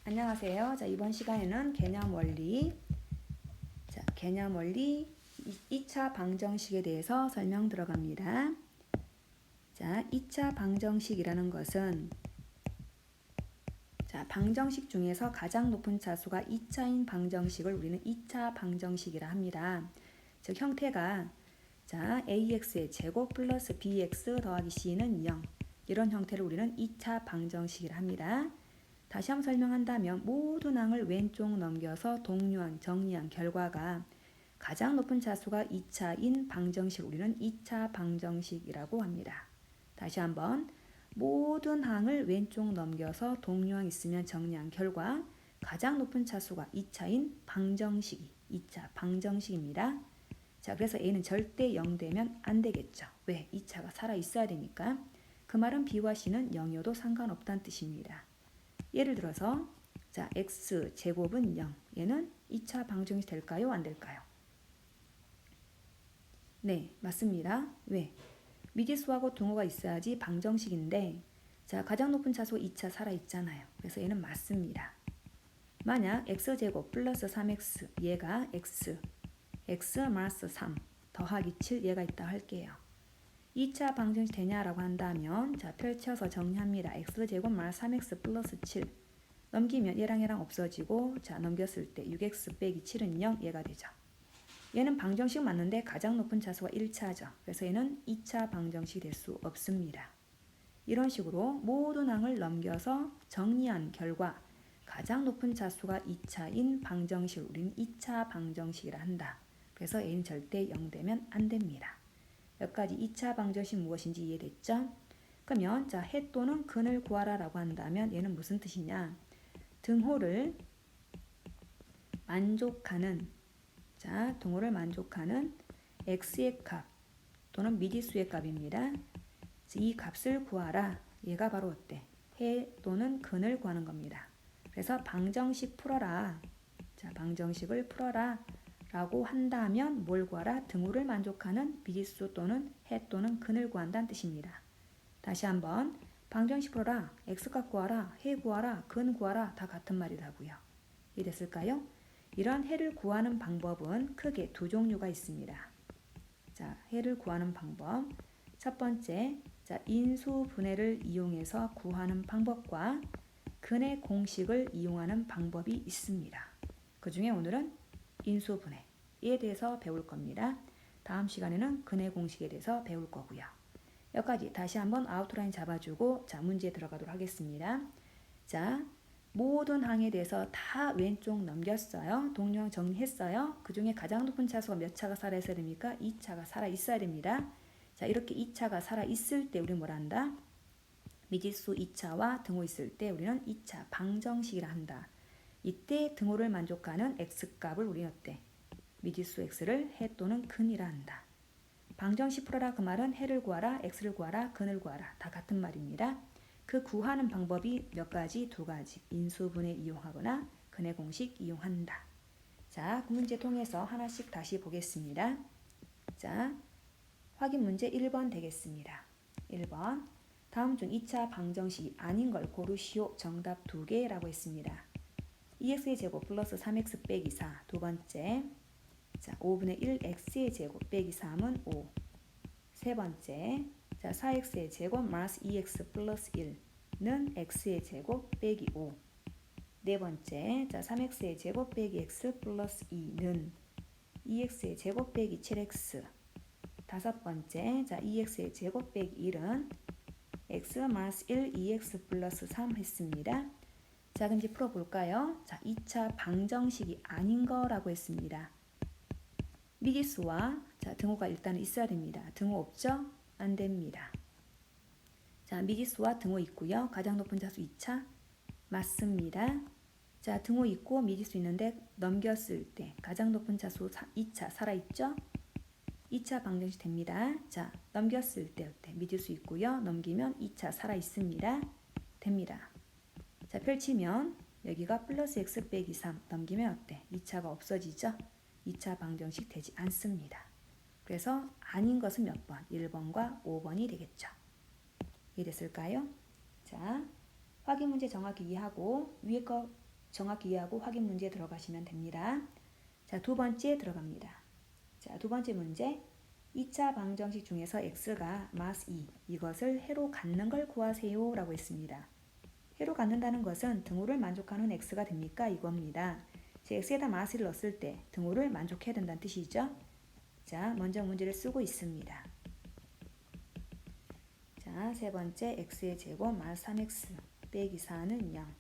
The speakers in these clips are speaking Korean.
안녕하세요. 자, 이번 시간에는 개념 원리, 개념 원리 2차 방정식에 대해서 설명 들어갑니다. 자, 2차 방정식이라는 것은 방정식 중에서 가장 높은 차수가 2차인 방정식을 우리는 2차 방정식이라 합니다. 즉 형태가 ax의 제곱 플러스 bx 더하기 c는 0, 이런 형태를 우리는 2차 방정식이라 합니다. 다시 한번 설명한다면 모든 항을 왼쪽 넘겨서 동류한, 정리한 결과가 가장 높은 차수가 2차인 방정식을 우리는 2차 방정식이라고 합니다. 다시 한번 모든 항을 왼쪽 넘겨서 동류항 있으면 정리한 결과 가장 높은 차수가 2차인 방정식이 2차 방정식입니다. 자, 그래서 A는 절대 0 되면 안 되겠죠. 왜? 2차가 살아있어야 되니까. 그 말은 B와 C는 0이어도 상관없다는 뜻입니다. 예를 들어서 x제곱은 0. 얘는 2차 방정식이 될까요? 안 될까요? 네, 맞습니다. 왜? 미지수하고 등호가 있어야지 방정식인데 가장 높은 차수 2차 살아있잖아요. 그래서 얘는 맞습니다. 만약 x제곱 플러스 3x 얘가 x 마이너스 3 더하기 7 얘가 있다 할게요. 2차 방정식 되냐라고 한다면 펼쳐서 정리합니다. x제곱 마이너스 3x 플러스 7 넘기면 얘랑 얘랑 없어지고 넘겼을 때 6x 빼기 7은 0 얘가 되죠. 얘는 방정식 맞는데 가장 높은 차수가 1차죠. 그래서 얘는 2차 방정식이 될 수 없습니다. 이런 식으로 모든 항을 넘겨서 정리한 결과 가장 높은 차수가 2차인 방정식을 우리는 2차 방정식이라 한다. 그래서 A는 절대 0 되면 안 됩니다. 여기까지 2차 방정식 무엇인지 이해됐죠? 그러면 해 또는 근을 구하라 라고 한다면 얘는 무슨 뜻이냐? 등호를 만족하는 등호를 만족하는 x의 값 또는 미지수의 값입니다. 이 값을 구하라. 얘가 바로 어때? 해 또는 근을 구하는 겁니다. 그래서 방정식 풀어라. 방정식을 풀어라 라고 한다면 뭘 구하라? 등호를 만족하는 미지수 또는 해 또는 근을 구한다는 뜻입니다. 다시 한번 방정식 풀어라, x값 구하라, 해 구하라, 근 구하라 다 같은 말이라고요. 이해됐을까요? 이런 해를 구하는 방법은 크게 두 종류가 있습니다. 해를 구하는 방법. 첫 번째, 인수분해를 이용해서 구하는 방법과 근의 공식을 이용하는 방법이 있습니다. 그 중에 오늘은 인수분해에 대해서 배울 겁니다. 다음 시간에는 근의 공식에 대해서 배울 거고요. 여기까지 다시 한번 아웃라인 잡아주고 문제에 들어가도록 하겠습니다. 모든 항에 대해서 다 왼쪽 넘겼어요. 동류항 정리했어요. 그 중에 가장 높은 차수가 몇 차가 살아있어야 됩니까? 2차가 살아있어야 됩니다. 이렇게 2차가 살아있을 때 우리는 뭐라 한다? 미지수 2차와 등호 있을 때 우리는 2차 방정식이라 한다. 이때 등호를 만족하는 x값을 우리는 어때? 미지수 x를 해 또는 근이라 한다. 방정식 풀어라 그 말은 해를 구하라, x를 구하라, 근을 구하라 다 같은 말입니다. 그 구하는 방법이 몇 가지? 두 가지. 인수분해 이용하거나 근의 공식 이용한다. 그 문제 통해서 하나씩 다시 보겠습니다. 확인 문제 1번 되겠습니다. 1번. 다음 중 2차 방정식이 아닌 걸 고르시오. 정답 2개라고 했습니다. 2x의 제곱 플러스 3x 빼기 4. 두 번째. 5분의 1 x의 제곱 빼기 3은 5. 세 번째. 4x의 제곱 마이너스 2x 플러스 1는 x의 제곱 빼기 5. 네 번째. 3x의 제곱 빼기 x 플러스 2는 2x의 제곱 빼기 7x. 다섯 번째. 2x의 제곱 빼기 1은 x 마이너스 1 2x 플러스 3 했습니다. 그럼 이제 풀어볼까요? 2차 방정식이 아닌 거라고 했습니다. 미지수와 등호가 일단 있어야 됩니다. 등호 없죠? 안 됩니다. 미지수와 등호 있고요. 가장 높은 차수 2차 맞습니다. 등호 있고 미지수 있는데 넘겼을 때 가장 높은 차수 2차 살아있죠? 2차 방정식 됩니다. 넘겼을 때 어때? 미지수 있고요. 넘기면 2차 살아있습니다. 됩니다. 펼치면 여기가 플러스 x 빼기 3 넘기면 어때? 2차가 없어지죠? 2차 방정식 되지 않습니다. 그래서 아닌 것은 몇 번? 1번과 5번이 되겠죠. 이해됐을까요? 확인 문제 정확히 이해하고 위에 거 정확히 이해하고 확인 문제에 들어가시면 됩니다. 자, 두 번째 들어갑니다. 자, 두 번째 문제. 2차 방정식 중에서 x가 마스 2, 이것을 해로 갖는 걸 구하세요 라고 했습니다. 해로 갖는다는 것은 등호를 만족하는 x가 됩니까? 이겁니다. x에다 마스를 넣었을 때 등호를 만족해야 된다는 뜻이죠. 자, 먼저 문제를 쓰고 있습니다. 자, 세 번째 x의 제곱 마이너스 3x 빼기 4는 0.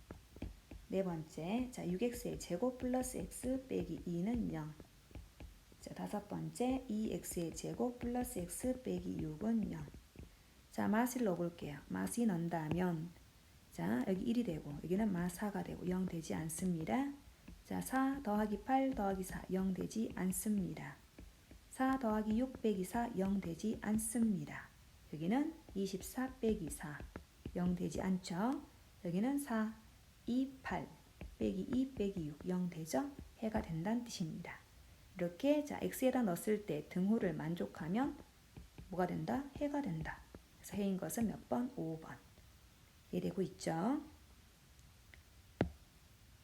네 번째, 자 6x의 제곱 플러스 x 빼기 2는 0. 자, 다섯 번째, 2x의 제곱 플러스 x 빼기 6은 0. 자, 마스를 넣어볼게요. 마스 넣는다면 자, 여기 1이 되고 여기는 마스 4가 되고 0 되지 않습니다. 자, 4 더하기 8 더하기 4 0 되지 않습니다. 4 더하기 6 빼기 4 0 되지 않습니다. 여기는 24 빼기 4 0 되지 않죠. 여기는 4 2 8 빼기 2 빼기 6 0 되죠. 해가 된다는 뜻입니다. 이렇게 자 x에다 넣었을 때 등호를 만족하면 뭐가 된다? 해가 된다. 그래서 해인 것은 몇 번? 5번. 이해되고 있죠?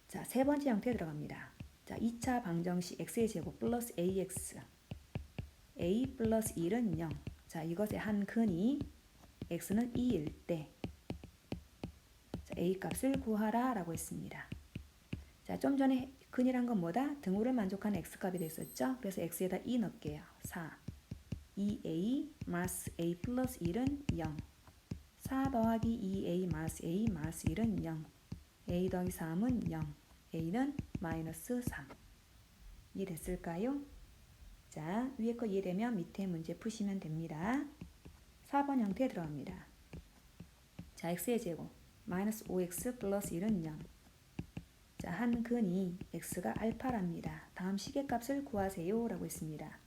자, 세 번째 형태 들어갑니다. 자, 2차 방정식 x의 제곱 플러스 ax a 플러스 1은 0. 자, 이것의 한 근이 x는 2일 때 자, a 값을 구하라 라고 했습니다. 자, 좀 전에 근이란 건 뭐다? 등호를 만족하는 x값이 됐었죠? 그래서 x에다 2 넣을게요. 4 2a 마스 a 플러스 1은 0. 4 더하기 2a 마스 a 마스 1은 0. a 더하기 3은 0. a는 마이너스 3. 이해됐을까요? 자, 위에 거 이해되면 밑에 문제 푸시면 됩니다. 4번 형태 들어갑니다. 자, x의 제곱 마이너스 5x 플러스 1은 0. 자, 한 근이 x가 알파랍니다. 다음 시계값을 구하세요 라고 했습니다.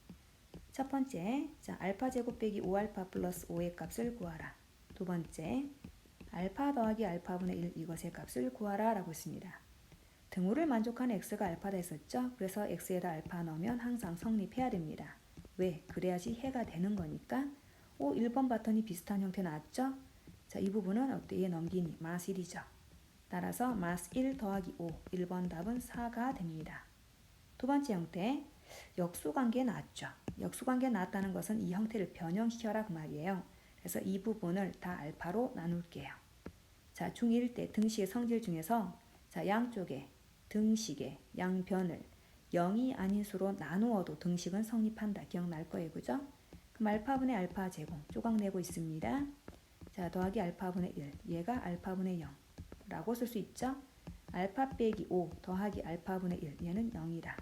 첫 번째, 자, 알파 제곱 빼기 5알파 플러스 5의 값을 구하라. 두 번째, 알파 더하기 알파분의 1 이것의 값을 구하라 라고 했습니다. 등호를 만족하는 x가 알파다 했었죠. 그래서 x에다 알파 넣으면 항상 성립해야 됩니다. 왜? 그래야지 해가 되는 거니까. 1번 봤더니 비슷한 형태 나왔죠. 자, 이 부분은 어떻게 넘기니? 마스 1이죠. 따라서 마스 1 더하기 5, 1번 답은 4가 됩니다. 두 번째 형태, 역수관계 나왔죠. 역수관계 나왔다는 것은 이 형태를 변형시켜라 그 말이에요. 그래서 이 부분을 다 알파로 나눌게요. 자, 중1 때 등식의 성질 중에서 자, 양쪽에 등식의 양변을 0이 아닌 수로 나누어도 등식은 성립한다. 기억날 거예요. 그죠? 그럼 알파분의 알파 제곱 조각내고 있습니다. 자, 더하기 알파분의 1, 얘가 알파분의 0 라고 쓸 수 있죠. 알파 빼기 5 더하기 알파분의 1, 얘는 0이다.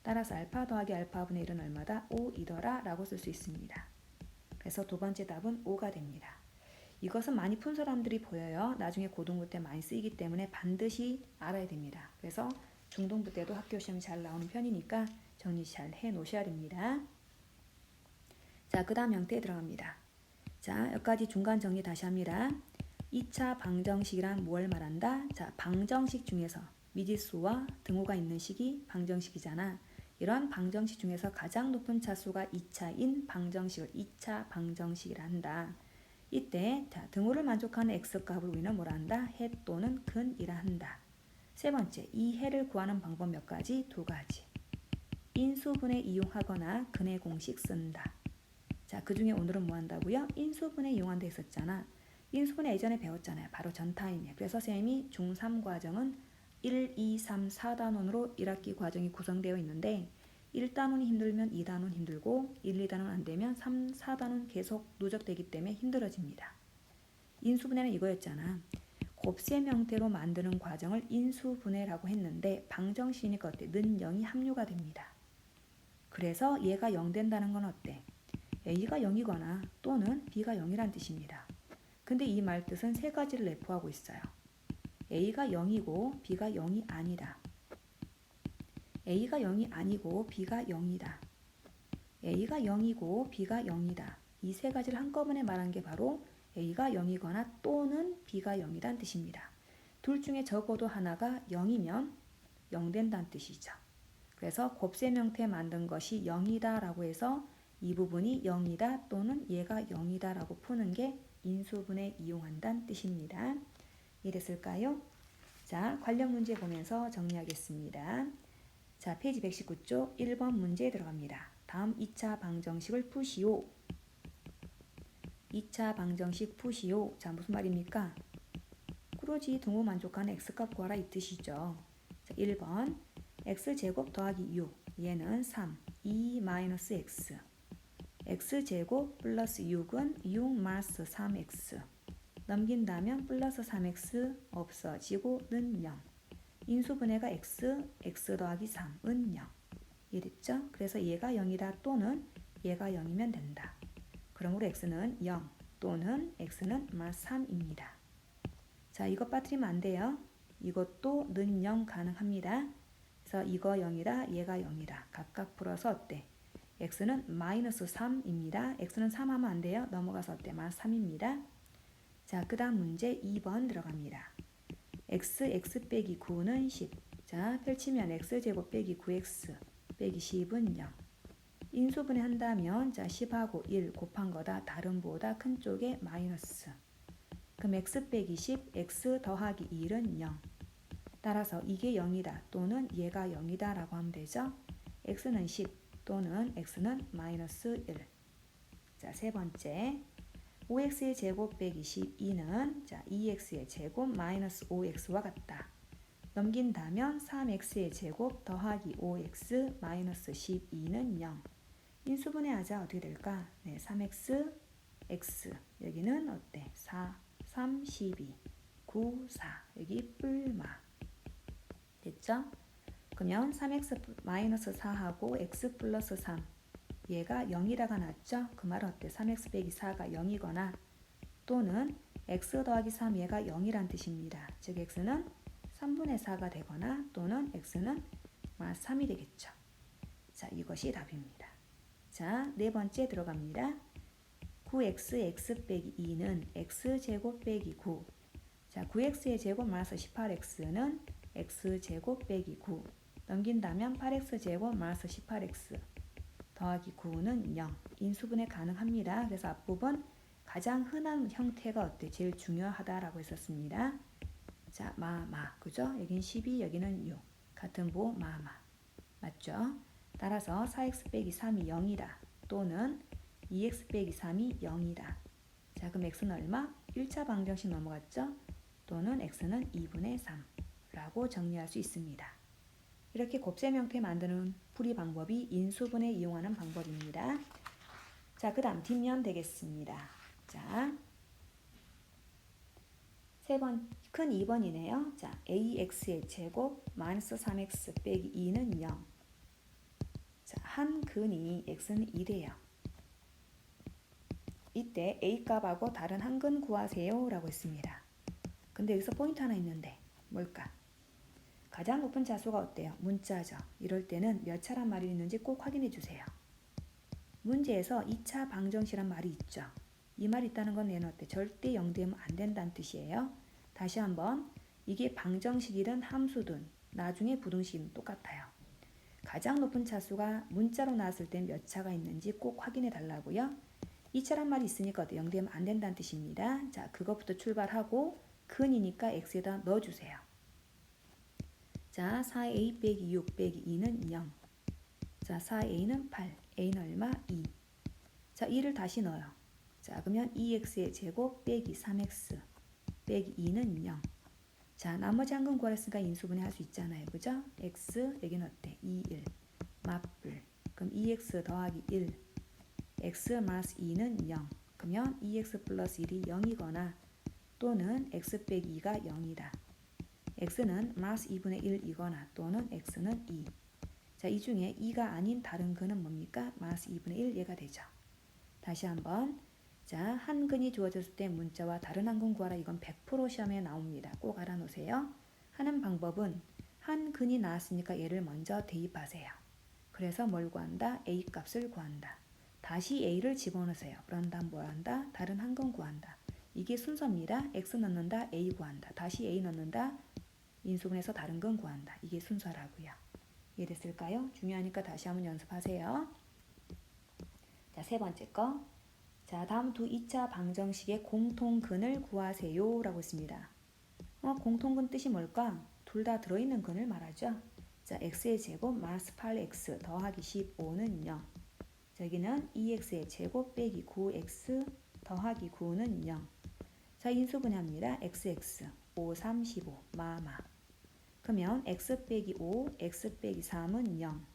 따라서 알파 더하기 알파분의 1은 얼마다? 5이더라 라고 쓸 수 있습니다. 그래서 두 번째 답은 5가 됩니다. 이것은 많이 푼 사람들이 보여요. 나중에 고등부 때 많이 쓰이기 때문에 반드시 알아야 됩니다. 그래서 중등부 때도 학교 시험이 잘 나오는 편이니까 정리 잘 해 놓으셔야 됩니다. 자, 그 다음 형태에 들어갑니다. 자, 여기까지 중간 정리 다시 합니다. 2차 방정식이란 뭘 말한다? 자, 방정식 중에서 미지수와 등호가 있는 식이 방정식이잖아. 이런 방정식 중에서 가장 높은 차수가 2차인 방정식을 2차 방정식이라 한다. 이때 자, 등호를 만족하는 x값을 우리는 뭐라 한다? 해 또는 근이라 한다. 세 번째, 이 해를 구하는 방법 몇 가지? 두 가지. 인수분해 이용하거나 근의 공식 쓴다. 자, 그 중에 오늘은 뭐 한다고요? 인수분해 이용한다 했었잖아. 인수분해 예전에 배웠잖아요. 바로 전 타임에. 그래서 선생님이 중3 과정은 1, 2, 3, 4단원으로 1학기 과정이 구성되어 있는데 1단원이 힘들면 2단원 힘들고 1, 2단원 안 되면 3, 4단원 계속 누적되기 때문에 힘들어집니다. 인수분해는 이거였잖아. 곱셈 형태로 만드는 과정을 인수분해라고 했는데 방정식이니까 어때? 는 0이 합류가 됩니다. 그래서 얘가 0 된다는 건 어때? A가 0이거나 또는 B가 0이란 뜻입니다. 근데 이 말 뜻은 세 가지를 내포하고 있어요. A가 0이고 B가 0이 아니다. A가 0이 아니고 B가 0이다. A가 0이고 B가 0이다. 이 세 가지를 한꺼번에 말한 게 바로 A가 0이거나 또는 B가 0이란 뜻입니다. 둘 중에 적어도 하나가 0이면 0 된다는 뜻이죠. 그래서 곱셈 형태 만든 것이 0이다 라고 해서 이 부분이 0이다 또는 얘가 0이다 라고 푸는 게 인수분해 이용한다는 뜻입니다. 이해됐을까요? 자, 관련 문제 보면서 정리하겠습니다. 자, 페이지 119쪽 1번 문제 들어갑니다. 다음 2차 방정식을 푸시오. 2차 방정식 푸시오. 자, 무슨 말입니까? 꾸러지 등호 만족하는 x값 구하라 이 뜻이죠. 자, 1번 x제곱 더하기 6 얘는 3, 2 마이너스 x x제곱 플러스 6은 6 마이너스 3x 넘긴다면 플러스 3x 없어지고는 0 인수분해가 x 더하기 3은 0 이랬죠? 그래서 얘가 0이다 또는 얘가 0이면 된다. 그러므로 x는 0 또는 x는 마이너스 3입니다. 자, 이것 빠뜨리면 안 돼요. 이것도 는 0 가능합니다. 그래서 이거 0이다, 얘가 0이다. 각각 풀어서 어때? x는 마이너스 3입니다. x는 3 하면 안 돼요. 넘어가서 어때? 마이너스 3입니다. 자, 그 다음 문제 2번 들어갑니다. x 빼기 9는 10. 자, 펼치면 x제곱 빼기 9x 빼기 10은 0. 인수분해 한다면 자 10하고 1 곱한 거다. 다른 보다 큰 쪽에 마이너스. 그럼 x 빼기 10, x 더하기 1은 0. 따라서 이게 0이다 또는 얘가 0이다 라고 하면 되죠. x는 10 또는 x는 마이너스 1. 자, 세 번째 5x의 제곱 빼기 12는 자 2x의 제곱 마이너스 5x와 같다. 넘긴다면 3x의 제곱 더하기 5x 마이너스 12는 0. 인수분해하자 어떻게 될까? 네, 3x, x 여기는 어때? 4, 3, 12, 9, 4 여기 뿔마 됐죠? 그러면 3x 마이너스 4하고 x 플러스 3 얘가 0이라가 났죠? 그 말은 어때? 3x 빼기 4가 0이거나 또는 x 더하기 3 얘가 0이란 뜻입니다. 즉 x는 3분의 4가 되거나 또는 x는 3이 되겠죠. 자, 이것이 답입니다. 자, 네 번째 들어갑니다. 9x x 빼기 2는 x제곱 빼기 9. 자, 9x의 제곱 마이너스 18x는 x제곱 빼기 9. 넘긴다면 8x제곱 마이너스 18x 더하기 9는 0. 인수분해 가능합니다. 그래서 앞부분 가장 흔한 형태가 어때? 제일 중요하다라고 했었습니다. 자, 그죠? 여긴 12, 여기는 6. 같은 보, 맞죠? 따라서 4x 빼기 3이 0이다. 또는 2x 빼기 3이 0이다. 자, 그럼 x는 얼마? 1차 방정식 넘어갔죠? 또는 x는 2분의 3라고 정리할 수 있습니다. 이렇게 곱셈 형태 만드는 풀이 방법이 인수분해 이용하는 방법입니다. 자, 그 다음 뒷면 되겠습니다. 자, 큰 2번이네요. 자, ax의 제곱 마이너스 3x 빼기 2는 0. 자, 한 근이 x는 2대요. 이때 a 값하고 다른 한 근 구하세요 라고 했습니다. 근데 여기서 포인트 하나 있는데 뭘까? 가장 높은 자수가 어때요? 문자죠. 이럴 때는 몇 차란 말이 있는지 꼭 확인해 주세요. 문제에서 2차 방정식이란 말이 있죠. 이 말이 있다는 건 얘는 어때? 절대 0되면 안 된다는 뜻이에요. 다시 한번 이게 방정식이든 함수든 나중에 부등식은 똑같아요. 가장 높은 차수가 문자로 나왔을 때 몇 차가 있는지 꼭 확인해 달라고요. 2차란 말이 있으니까 어때? 0되면 안 된다는 뜻입니다. 자, 그것부터 출발하고 근이니까 x에다 넣어주세요. 자, 4a 빼기 6 빼기 2는 0. 자, 4a는 8, a는 얼마? 2. 자, 2를 다시 넣어요. 자, 그러면 2x의 제곱 빼기 3x 빼기 2는 0. 자, 나머지 한 근 구하랬으니까 인수분해 할 수 있잖아요. 그죠? x, 여기는 어때? 2, 1. 맞불. 그럼 2x 더하기 1. x 마이너스 2는 0. 그러면 2x 플러스 1이 0이거나 또는 x 빼기 2가 0이다. x는 마이너스 2분의 1이거나 또는 x는 2. 자, 이 중에 2가 아닌 다른 근은 뭡니까? 마이너스 2분의 1 얘가 되죠. 다시 한번. 자, 한 근이 주어졌을 때 문자와 다른 한 근 구하라. 이건 100% 시험에 나옵니다. 꼭 알아놓으세요. 하는 방법은 한 근이 나왔으니까 얘를 먼저 대입하세요. 그래서 뭘 구한다? a 값을 구한다. 다시 a를 집어넣으세요. 그런 다음 뭘 한다? 다른 한 근 구한다. 이게 순서입니다. x 넣는다, a 구한다. 다시 a 넣는다, 인수분해서 다른 근 구한다. 이게 순서라고요. 이해됐을까요? 중요하니까 다시 한번 연습하세요. 자, 세 번째 거. 자, 다음 두 2차 방정식의 공통근을 구하세요 라고 했습니다. 공통근 뜻이 뭘까? 둘 다 들어있는 근을 말하죠. 자, x의 제곱 마이너스 8x 더하기 15는 0. 여기는 2x의 제곱 빼기 9x 더하기 9는 0. 자, 인수분해합니다. xx 5, 3, 15 마마. 그러면 x 빼기 5, x 빼기 3은 0.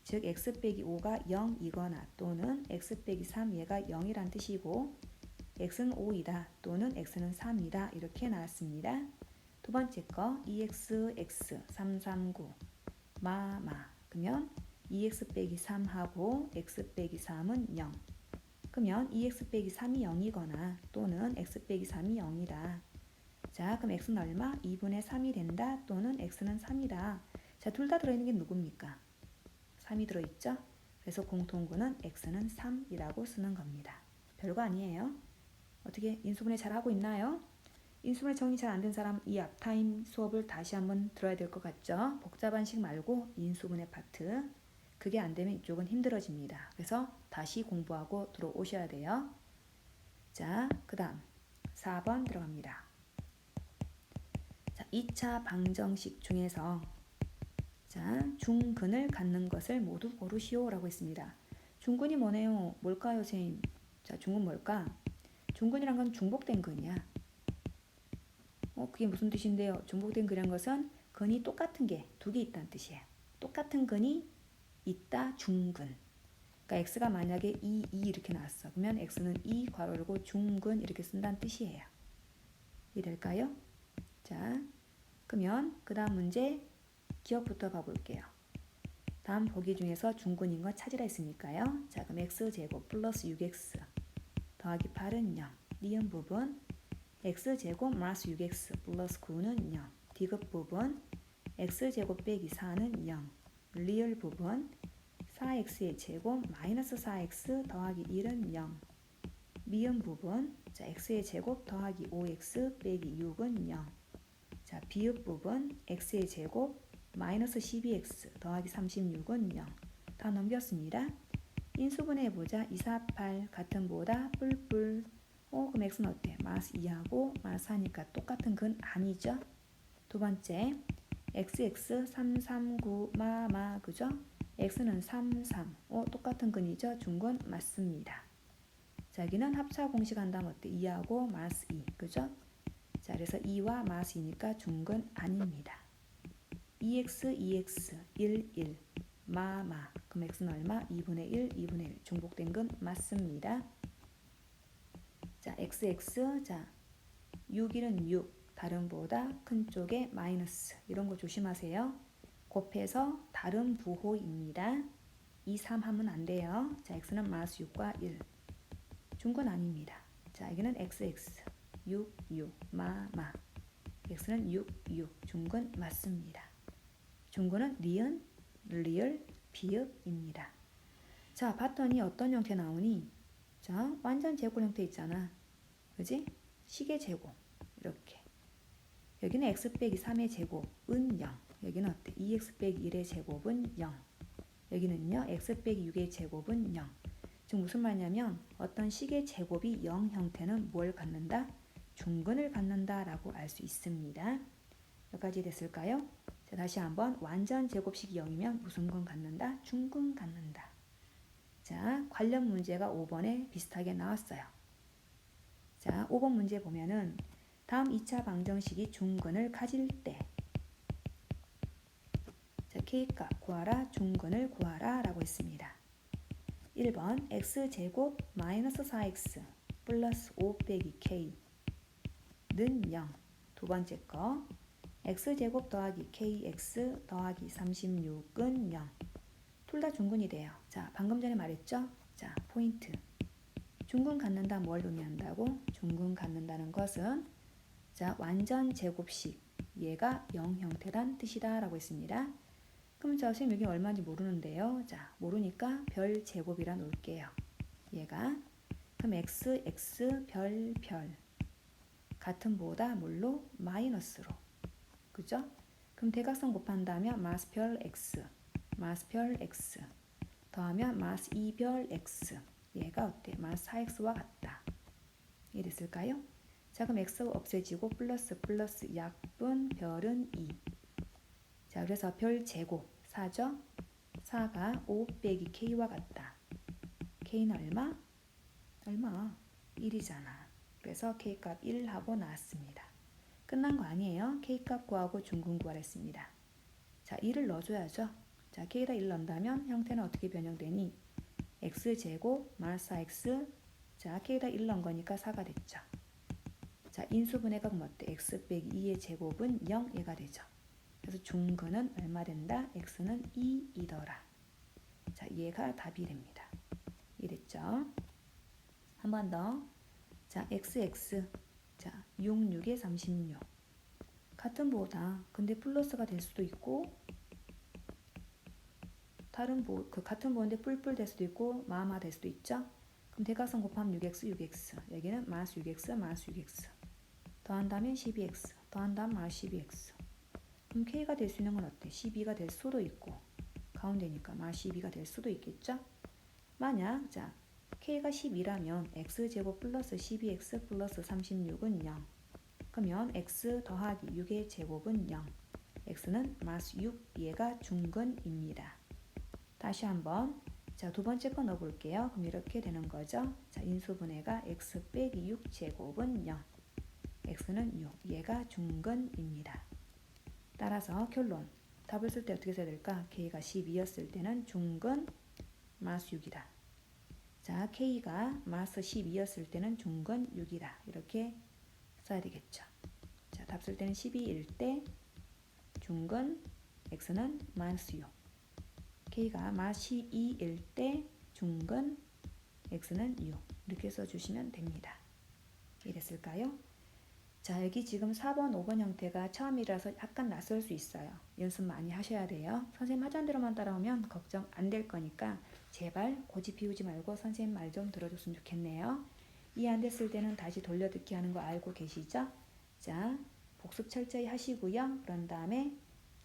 즉 x 빼기 5가 0이거나 또는 x 빼기 3 얘가 0이란 뜻이고 x는 5이다 또는 x는 3이다 이렇게 나왔습니다. 두 번째 거 2x, x 339 마마. 그러면 2x 빼기 3하고 x 빼기 3은 0. 그러면 2x 빼기 3이 0이거나 또는 x 빼기 3이 0이다. 자, 그럼 x는 얼마? 2분의 3이 된다 또는 x는 3이다. 자, 둘 다 들어있는 게 누굽니까? 3이 들어있죠? 그래서 공통근은 x는 3이라고 쓰는 겁니다. 별거 아니에요. 어떻게 인수분해 잘 하고 있나요? 인수분해 정리 잘 안 된 사람 이 앞타임 수업을 다시 한번 들어야 될 것 같죠? 복잡한 식 말고 인수분해 파트. 그게 안 되면 이쪽은 힘들어집니다. 그래서 다시 공부하고 들어오셔야 돼요. 자, 그 다음 4번 들어갑니다. 자, 2차 방정식 중에서 자, 중근을 갖는 것을 모두 고르시오 라고 했습니다. 중근이 뭐네요? 뭘까요, 선생님? 자, 중근 뭘까? 중근이란 건 중복된 근이야. 그게 무슨 뜻인데요? 중복된 근이란 것은 근이 똑같은 게 두 개 있다는 뜻이에요. 똑같은 근이 있다 중근. 그러니까 x가 만약에 2 이렇게 나왔어. 그러면 x는 2 괄호 열고 중근 이렇게 쓴다는 뜻이에요. 이해될까요? 자, 그러면 그 다음 문제 기억부터 봐볼게요. 다음 보기 중에서 중근인 거 찾으라 했으니까요. 자, 그럼 x제곱 플러스 6x 더하기 8은 0. 니은 부분 x제곱 마이너스 6x 플러스 9는 0. 디귿 부분 x제곱 빼기 4는 0. 리을 부분 4x의 제곱 마이너스 4x 더하기 1은 0. 미음 부분 자, x의 제곱 더하기 5x 빼기 6은 0. 자, 비읍 부분 x의 제곱 마이너스 12x 더하기 36은 0. 다 넘겼습니다. 인수분해 해보자. 2, 4, 8 같은 보다 뿔뿔. 그럼 x는 어때? 마이너스 2하고 마이너스 4니까 똑같은 근 아니죠? 두 번째 xx 339 마마 그죠? x는 3, 3. 똑같은 근이죠? 중근 맞습니다. 자, 여기는 합차 공식 한다면 어때? 2하고 마이너스 2 그죠? 자, 그래서 2와 마이너스 2니까 중근 아닙니다. 2x, 2x, 1, 1 마마. 그럼 x는 얼마? 2분의 1, 2분의 1 중복된 근 맞습니다. 자, xx 자 6일은 6 다름보다 큰 쪽에 마이너스 이런 거 조심하세요. 곱해서 다른 부호입니다. 2, 3 하면 안 돼요. 자, x는 마이너스 6과 1 중근 아닙니다. 자, 여기는 xx 6, 6 마마 x는 6, 6 중근 맞습니다. 중근은 리은, 리을, 비읍입니다. 자, 봤더니 어떤 형태 나오니? 자, 완전 제곱 형태 있잖아. 그지? 식의 제곱 이렇게. 여기는 x 빼기 3의 제곱은 0. 여기는 어때? 2x 빼기 1의 제곱은 0. 여기는요. x 빼기 6의 제곱은 0. 즉 무슨 말이냐면 어떤 식의 제곱이 0 형태는 뭘 갖는다? 중근을 갖는다라고 알 수 있습니다. 여기까지 됐을까요? 자, 다시 한번 완전 제곱식이 0이면 무슨 근 갖는다? 중근 갖는다. 자, 관련 문제가 5번에 비슷하게 나왔어요. 자, 5번 문제 보면은 다음 2차 방정식이 중근을 가질 때 자, k값 구하라, 중근을 구하라 라고 했습니다. 1번 x제곱 마이너스 4x 플러스 5 빼기 k는 0. 두 번째 거 x제곱 더하기 kx 더하기 36은 0. 둘 다 중근이 돼요. 자, 방금 전에 말했죠? 자, 포인트. 중근 갖는다 뭘 의미한다고? 중근 갖는다는 것은 자, 완전 제곱식 얘가 0 형태란 뜻이다 라고 했습니다. 그럼 자, 선생님 여기 얼마인지 모르는데요. 자, 모르니까 별 제곱이라 놓을게요. 얘가 그럼 x, x, 별, 별 같은 보다 뭘로? 마이너스로. 그죠? 그럼 대각선 곱한다면 마스 별 x, 마스 별 x 더하면 마스 2별 x 얘가 어때? 마스 4x와 같다. 이랬을까요? 자, 그럼 x 없애지고 플러스 플러스 약분 별은 2. 자, 그래서 별 제곱 4죠? 4가 5 빼기 k와 같다. k는 얼마? 얼마? 1이잖아. 그래서 k값 1 하고 나왔습니다. 끝난 거 아니에요. k값 구하고 중근 구하랬습니다. 자, 1을 넣어줘야죠. 자, k에다 1 넣는다면 형태는 어떻게 변형되니? x제곱 마이너스 4x. 자, k에다 1 넣은 거니까 4가 됐죠. 자, 인수분해가 그럼 어때? x 빼기 2의 제곱은 0 얘가 되죠. 그래서 중근은 얼마 된다? x는 2이더라. 자, 얘가 답이 됩니다. 이랬죠. 한 번 더. 자, xx. 자, 6, 6에 36. 같은 보다. 근데 플러스가 될 수도 있고 다른 같은 보인데 뿔뿔 될 수도 있고 마마 될 수도 있죠. 그럼 대각선 곱하면 6x, 6x. 여기는 마이너스 6x, 마이너스 6x. 더한다면 12x. 더한다면 마이너스 12x. 그럼 k가 될 수 있는 건 어때? 12가 될 수도 있고 가운데니까 마이너스 12가 될 수도 있겠죠. 만약 자 k가 10이라면 x제곱 플러스 12x 플러스 36은 0. 그러면 x 더하기 6의 제곱은 0. x는 마이너스 6, 얘가 중근입니다. 다시 한번 자, 두 번째 거 넣어볼게요. 그럼 이렇게 되는 거죠. 자, 인수분해가 x 빼기 6 제곱은 0. x는 6, 얘가 중근입니다. 따라서 결론. 답을 쓸 때 어떻게 써야 될까? k가 12였을 때는 중근 마이너스 6이다. 자, k가 마이너스 12였을 때는 중근 6이다. 이렇게 써야 되겠죠. 자, 답 쓸 때는 12일 때 중근 x는 마이너스 6. k가 마이너스 12일 때 중근 x는 6. 이렇게 써주시면 됩니다. 이랬을까요? 자, 여기 지금 4번, 5번 형태가 처음이라서 약간 낯설 수 있어요. 연습 많이 하셔야 돼요. 선생님 하자는 대로만 따라오면 걱정 안 될 거니까 제발 고집 피우지 말고 선생님 말 좀 들어줬으면 좋겠네요. 이해 안 됐을 때는 다시 돌려듣기 하는 거 알고 계시죠? 자, 복습 철저히 하시고요. 그런 다음에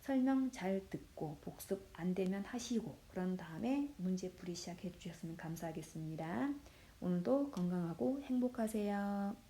설명 잘 듣고 복습 안 되면 하시고 그런 다음에 문제풀이 시작해 주셨으면 감사하겠습니다. 오늘도 건강하고 행복하세요.